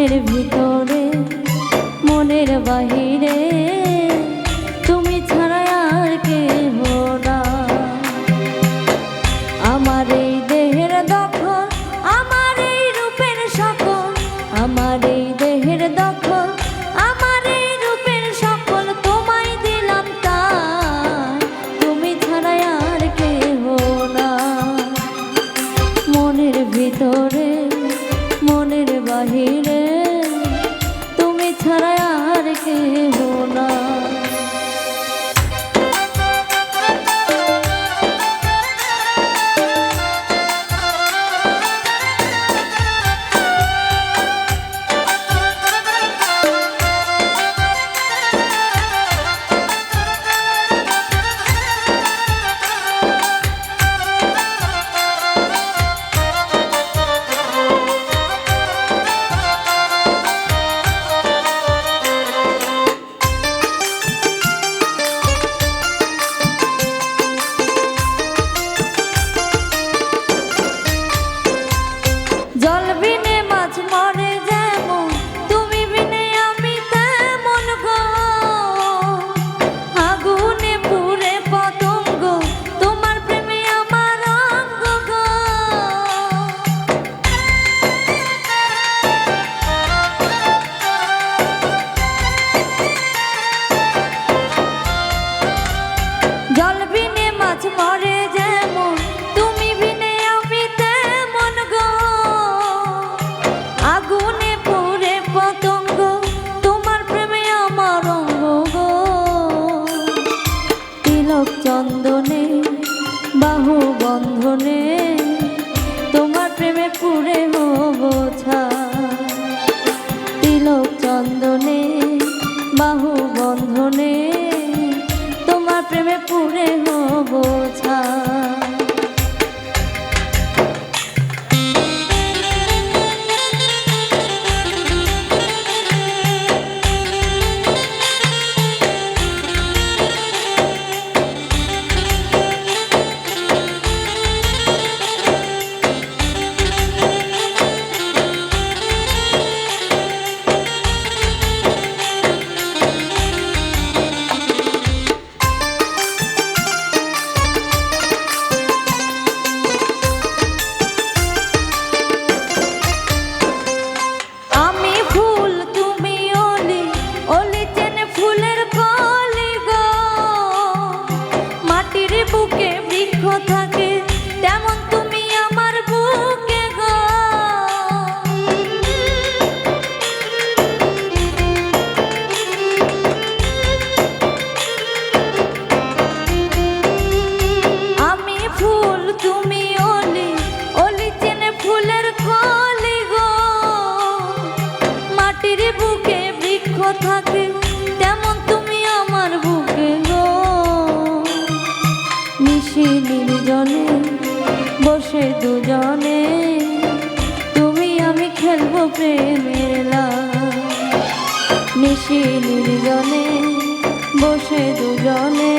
মনের ভিতরে মনের বাহিরে তুমি ছাড়া আর কেহ না। আমার এই দেহের দখল, আমার এই রূপের সকল, আমার এই দেহের দখল, আমার এই রূপের সকল তোমায় দিলাম তাই, তুমি ছাড়া আর কেহ না। মনের ভিতরে মনের বাহিরে তুমি ছাড়া আর কেহ না। জল বিনে মাছ মরে যেমন, তুমি বিনে আমি তেমন গো। আগুনে পুড়ে পতঙ্গ, তোমার প্রেমে আমার অঙ্গ গো। জল বিনে মাছ মরে যেমন, তুমি বিনে আমি তেমন গো। আগুনে পুড়ে পতঙ্গ, তোমার প্রেমে আমার অঙ্গ গো। তিলক চন্দনে বাহু বন্ধনে, তোমার প্রেমে পুড়ে হব ছাই। তিলক চন্দনে বাহু বন্ধনে, তোমার প্রেমে পুড়ে হব ছাই। বুকে বৃক্ষ থাকে তেমন তুমি আমার বুকে গো। আমি ফুল তুমি অলি, অলি চেনে ফুলের কলি গো। মাটির বুকে বৃক্ষ থাকে তেমন তুমি আমার বুকে গো। নিশি নির্জনে বসে দুজনে, তুমি আমি খেলবো প্রেমের লাল। নিশি নির্জনে বসে দুজনে,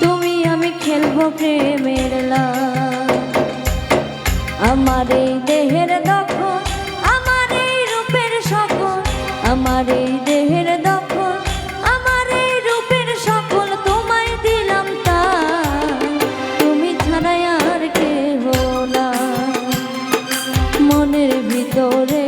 তুমি আমি খেলবো প্রেমের লাল। আমার এই দেহের দখল, আমার এই রূপের সকল, আমার এই দেহের দখল, আমার এই রূপের সকল তোমায় দিলাম তাই, তুমি ছাড়া আর কেহ না। মনের ভিতরে